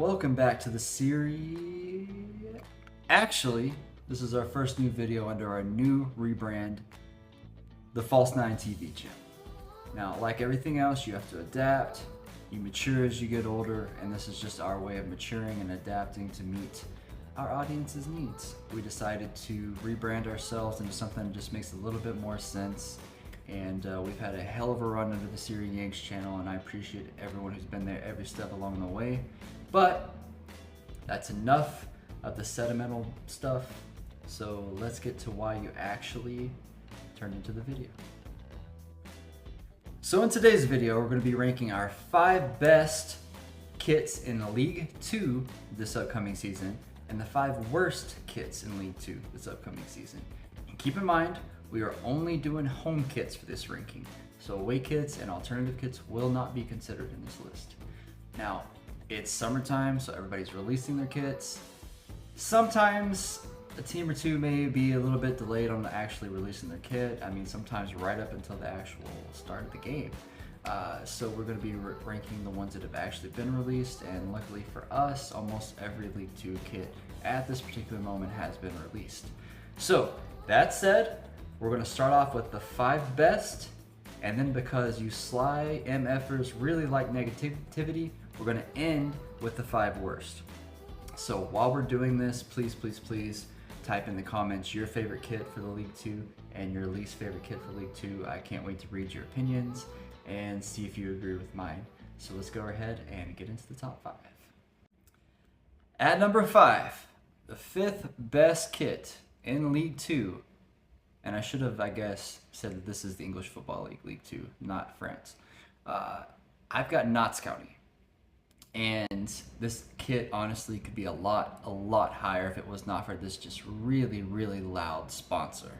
Welcome back to the series. Actually, this is our first new video under our new rebrand, the False 9 TV channel. Now, like everything else, you have to adapt, you mature as you get older, and this is just our way of maturing and adapting to meet our audience's needs. We decided to rebrand ourselves into something that just makes a little bit more sense. And we've had a hell of a run under the Siri Yanks channel, and I appreciate everyone who's been there every step along the way. But that's enough of the sentimental stuff, so let's get to why you actually turned into the video. So in today's video, we're going to be ranking our 5 best kits in League 2 this upcoming season, and the 5 worst kits in League 2 this upcoming season. And keep in mind, we are only doing home kits for this ranking, so away kits and alternative kits will not be considered in this list. Now, it's summertime, so everybody's releasing their kits. Sometimes a team or two may be a little bit delayed on actually releasing their kit. I mean, sometimes right up until the actual start of the game. So we're going to be ranking the ones that have actually been released, and luckily for us, almost every League 2 kit at this particular moment has been released. So, that said, we're going to start off with the 5 best, and then because you sly MFers really like negativity, we're going to end with the 5 worst. So while we're doing this, please type in the comments your favorite kit for the League 2 and your least favorite kit for League 2. I can't wait to read your opinions and see if you agree with mine. So let's go ahead and get into the top 5. At number 5, the 5th best kit in League 2. And I should have, I guess, said that this is the English Football League, League 2, not France. I've got Notts County. And this kit honestly could be a lot higher if it was not for this just really loud sponsor.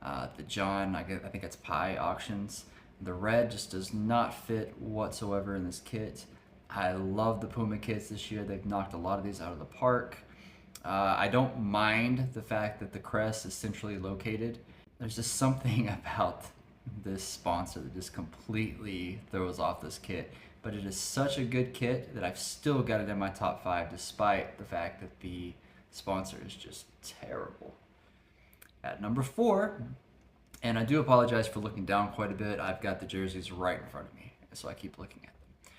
The John, I think it's Pie Auctions. The red just does not fit whatsoever in this kit. I love the Puma kits this year. They've knocked a lot of these out of the park. I don't mind the fact that the crest is centrally located. There's just something about this sponsor that just completely throws off this kit. But it is such a good kit that I've still got it in my top 5 despite the fact that the sponsor is just terrible. At number 4, and I do apologize for looking down quite a bit, I've got the jerseys right in front of me, so I keep looking at them.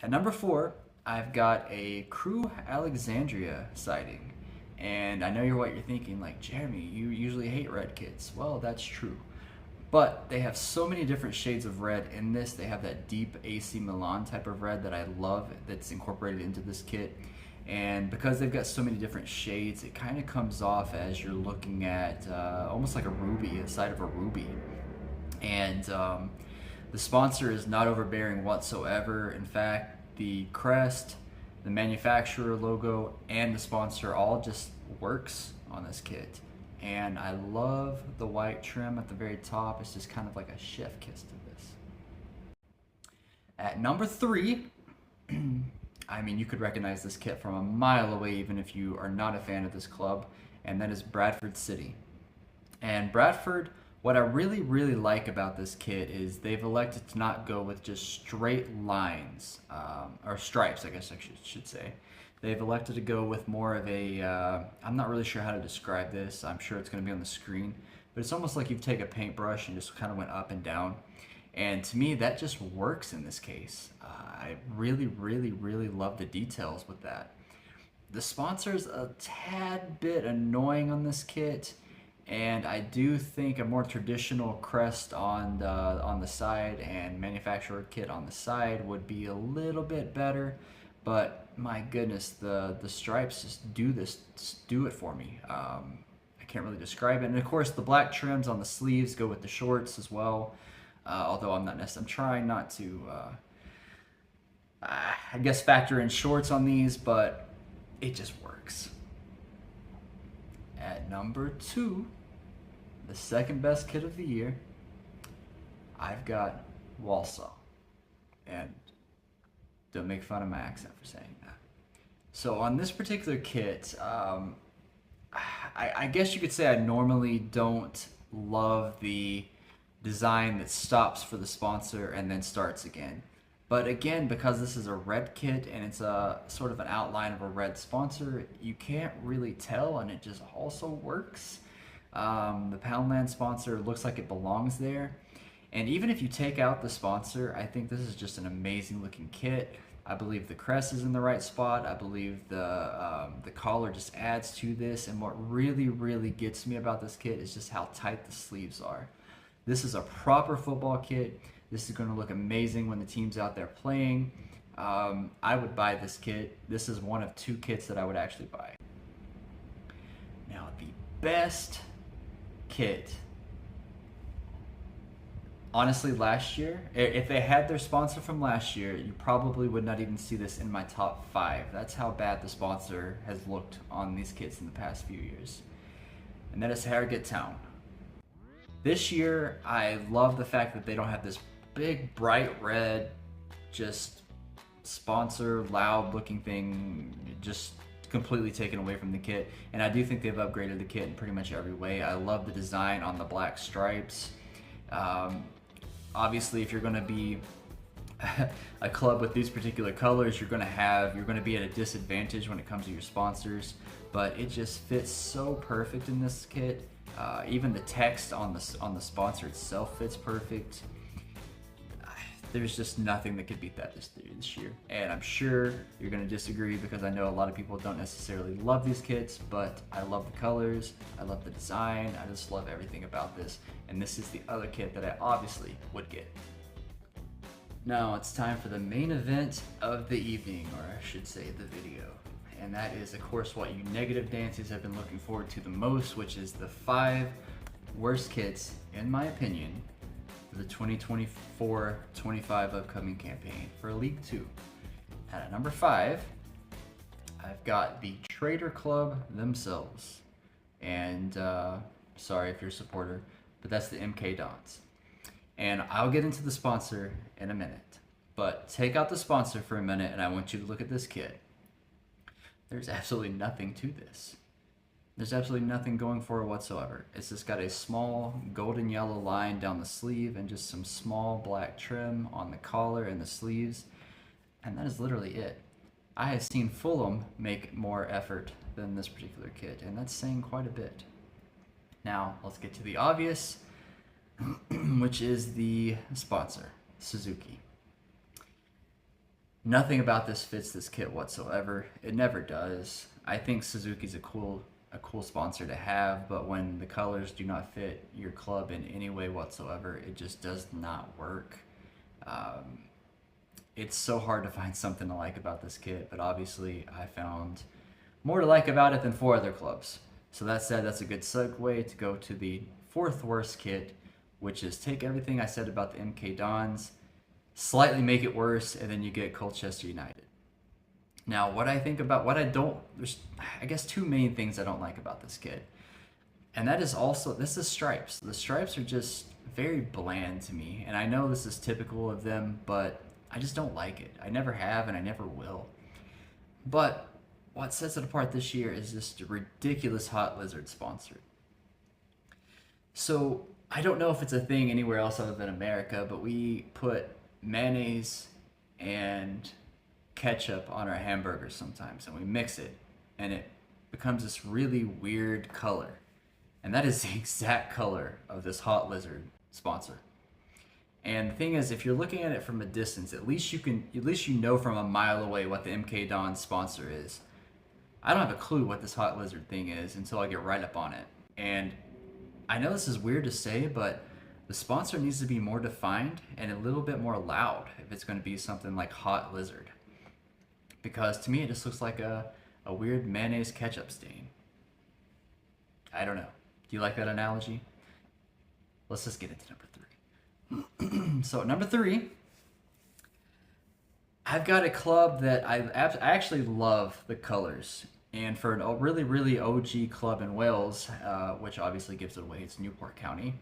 At number 4, I've got a Crew Alexandria sighting. And I know what you're thinking, like, Jeremy, you usually hate red kits. Well, that's true. But they have so many different shades of red in this. They have that deep AC Milan type of red that I love that's incorporated into this kit. And because they've got so many different shades, it kind of comes off as you're looking at almost like a ruby, a side of a ruby. And the sponsor is not overbearing whatsoever. In fact, the crest, the manufacturer logo, and the sponsor all just works on this kit. And I love the white trim at the very top. It's just kind of like a chef kiss to this. At number 3, I mean, you could recognize this kit from a mile away even if you are not a fan of this club, and that is Bradford City. And Bradford, what I really like about this kit is they've elected to not go with just straight lines, or stripes, I guess I should say. They've elected to go with more of a, I'm not really sure how to describe this. I'm sure it's going to be on the screen, but it's almost like you've taken a paintbrush and just kind of went up and down. And to me, that just works in this case. I really love the details with that. The sponsor's a tad bit annoying on this kit, and I do think a more traditional crest on the side and manufacturer kit on the side would be a little bit better. But my goodness, the stripes just do it for me. I can't really describe it. And of course, the black trims on the sleeves go with the shorts as well. Although I'm trying not to, I guess, factor in shorts on these, but it just works. At number 2, the 2nd best kit of the year, I've got Walsall. And don't make fun of my accent for saying that. So on this particular kit, I guess you could say I normally don't love the design that stops for the sponsor and then starts again. But again, because this is a red kit and it's a sort of an outline of a red sponsor, you can't really tell, and it just also works. The Poundland sponsor looks like it belongs there. And even if you take out the sponsor, I think this is just an amazing looking kit. I believe the crest is in the right spot. I believe the collar just adds to this. And what really, really gets me about this kit is just how tight the sleeves are. This is a proper football kit. This is going to look amazing when the team's out there playing. I would buy this kit. This is one of 2 kits that I would actually buy. Now, the best kit, honestly, last year, if they had their sponsor from last year, you probably would not even see this in my top 5. That's how bad the sponsor has looked on these kits in the past few years. And that is Harrogate Town. This year, I love the fact that they don't have this big bright red, just sponsor, loud looking thing, just completely taken away from the kit. And I do think they've upgraded the kit in pretty much every way. I love the design on the black stripes. Obviously, if you're going to be a club with these particular colors, you're going to be at a disadvantage when it comes to your sponsors. But it just fits so perfect in this kit. Even the text on the sponsor itself fits perfect. There's just nothing that could beat that this year. And I'm sure you're going to disagree, because I know a lot of people don't necessarily love these kits, but I love the colors, I love the design, I just love everything about this. And this is the other kit that I obviously would get. Now it's time for the main event of the evening, or I should say the video. And that is, of course, what you negative Nancy's have been looking forward to the most, which is the 5 worst kits, in my opinion, for the 2024-25 upcoming campaign for League 2. And at number 5, I've got the Trader Club themselves. And sorry if you're a supporter, but that's the MK Dons. And I'll get into the sponsor in a minute. But take out the sponsor for a minute, and I want you to look at this kit. There's absolutely nothing to this. There's absolutely nothing going for it whatsoever. It's just got a small golden yellow line down the sleeve and just some small black trim on the collar and the sleeves. And that is literally it. I have seen Fulham make more effort than this particular kit, and that's saying quite a bit. Now, let's get to the obvious, which is the sponsor, Suzuki. Nothing about this fits this kit whatsoever. It never does. I think Suzuki's a cool sponsor to have, but when the colors do not fit your club in any way whatsoever, it just does not work. It's so hard to find something to like about this kit, but obviously I found more to like about it than 4 other clubs. So that said, that's a good segue to go to the 4th worst kit, which is take everything I said about the MK Dons, slightly make it worse, and then you get Colchester United. Now, there's, I guess, 2 main things I don't like about this kit. And that is also, this is stripes. The stripes are just very bland to me. And I know this is typical of them, but I just don't like it. I never have, and I never will. But what sets it apart this year is this ridiculous Hot Lizard sponsor. So, I don't know if it's a thing anywhere else other than America, but we put mayonnaise and ketchup on our hamburgers sometimes, and we mix it, and it becomes this really weird color. And that is the exact color of this Hot Lizard sponsor. And the thing is, if you're looking at it from a distance, at least you know from a mile away what the MK Don sponsor is. I don't have a clue what this Hot Lizard thing is until I get right up on it. And I know this is weird to say, but the sponsor needs to be more defined and a little bit more loud if it's going to be something like Hot Lizard. Because to me, it just looks like a weird mayonnaise ketchup stain. I don't know. Do you like that analogy? Let's just get into number 3. So at number 3, I've got a club that I actually love the colors. And for a really, really OG club in Wales, which obviously gives it away, it's Newport County.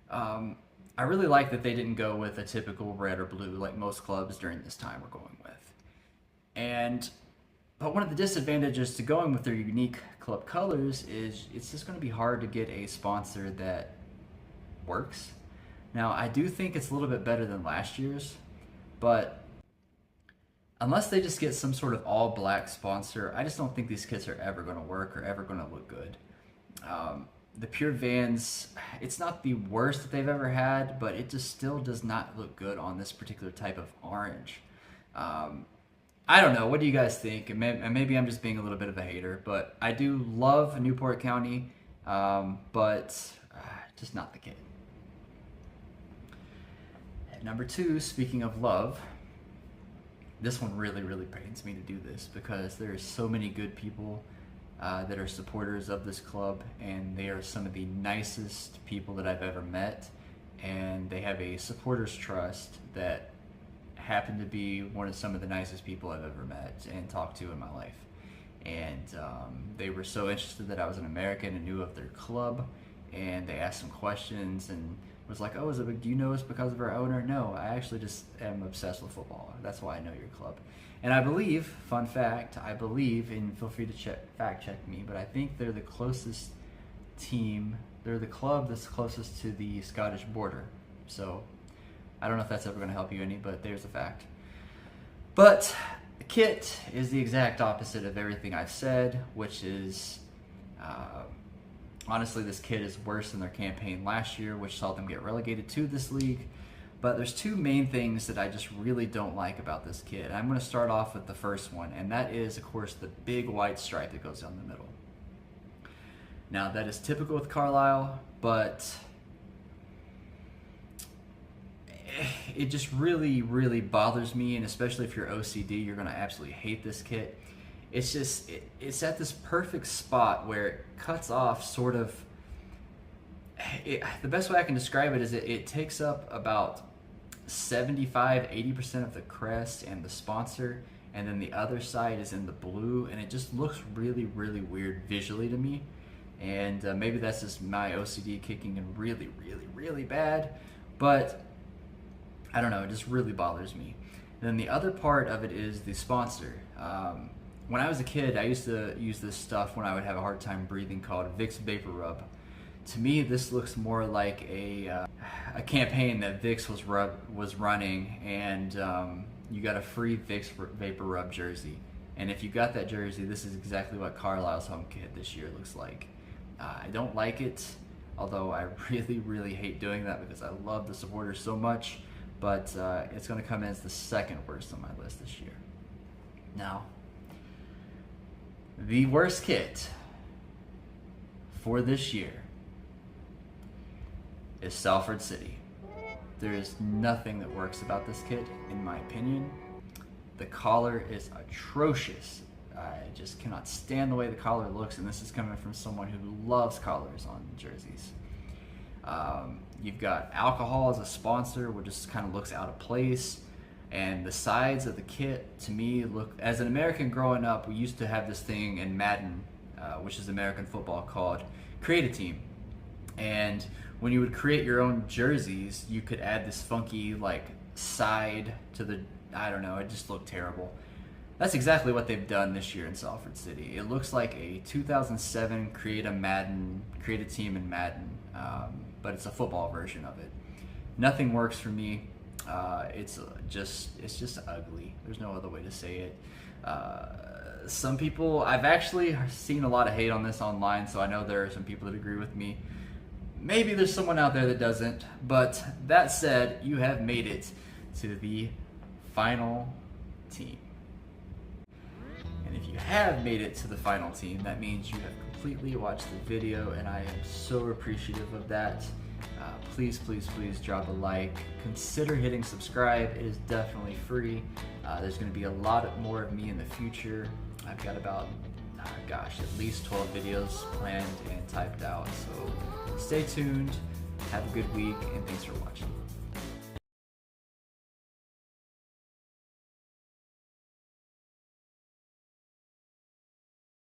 I really like that they didn't go with a typical red or blue like most clubs during this time we're going with. But one of the disadvantages to going with their unique club colors is it's just going to be hard to get a sponsor that works. Now, I do think it's a little bit better than last year's, but unless they just get some sort of all black sponsor, I just don't think these kits are ever going to work or ever going to look good. The Pure Vans, it's not the worst that they've ever had, but it just still does not look good on this particular type of orange. I don't know. What do you guys think? And maybe I'm just being a little bit of a hater, but I do love Newport County, but just not the kit. At number 2, speaking of love, this one really, really pains me to do this because there are so many good people that are supporters of this club, and they are some of the nicest people that I've ever met, and they have a supporters trust that happen to be one of some of the nicest people I've ever met and talked to in my life. And they were so interested that I was an American and knew of their club, and they asked some questions and was like, oh, do you know us because of our owner? No, I actually just am obsessed with football. That's why I know your club. And I believe, fun fact, and feel free to fact check me, but I think they're the closest team, they're the club that's closest to the Scottish border. So I don't know if that's ever going to help you any, but there's a fact. But the kit is the exact opposite of everything I've said, which is, honestly, this kit is worse than their campaign last year, which saw them get relegated to this league. But there's 2 main things that I just really don't like about this kit. I'm going to start off with the first one, and that is, of course, the big white stripe that goes down the middle. Now, that is typical with Carlisle, but it just really, really bothers me, and especially if you're OCD, you're going to absolutely hate this kit. It's just, it's at this perfect spot where it cuts off sort of, the best way I can describe it is it takes up about 75-80% of the crest and the sponsor, and then the other side is in the blue, and it just looks really, really weird visually to me. And maybe that's just my OCD kicking in really, really, really bad, but I don't know, it just really bothers me. And then the other part of it is the sponsor. When I was a kid, I used to use this stuff when I would have a hard time breathing called Vicks Vapor Rub. To me, this looks more like a campaign that Vicks was running, and you got a free Vicks Vapor Rub jersey. And if you got that jersey, this is exactly what Carlisle's home kit this year looks like. I don't like it, although I really, really hate doing that because I love the supporters so much, but it's going to come in as the second worst on my list this year. Now, the worst kit for this year is Salford City. There is nothing that works about this kit, in my opinion. The collar is atrocious. I just cannot stand the way the collar looks, and this is coming from someone who loves collars on jerseys. You've got alcohol as a sponsor, which just kind of looks out of place. And the sides of the kit, to me, look, as an American growing up, we used to have this thing in Madden, which is American football, called Create a Team. And when you would create your own jerseys, you could add this funky, like, side to the, I don't know, it just looked terrible. That's exactly what they've done this year in Salford City. It looks like a 2007 Create a Team in Madden, but it's a football version of it. Nothing works for me. It's just ugly. There's no other way to say it. Some people, I've actually seen a lot of hate on this online, so I know there are some people that agree with me. Maybe there's someone out there that doesn't, but that said, you have made it to the final team. And if you have made it to the final team, that means you have completely watched the video, and I am so appreciative of that. Please, please, please drop a like. Consider hitting subscribe. It is definitely free. There's going to be a lot more of me in the future. I've got about, at least 12 videos planned and typed out. So stay tuned. Have a good week, and thanks for watching.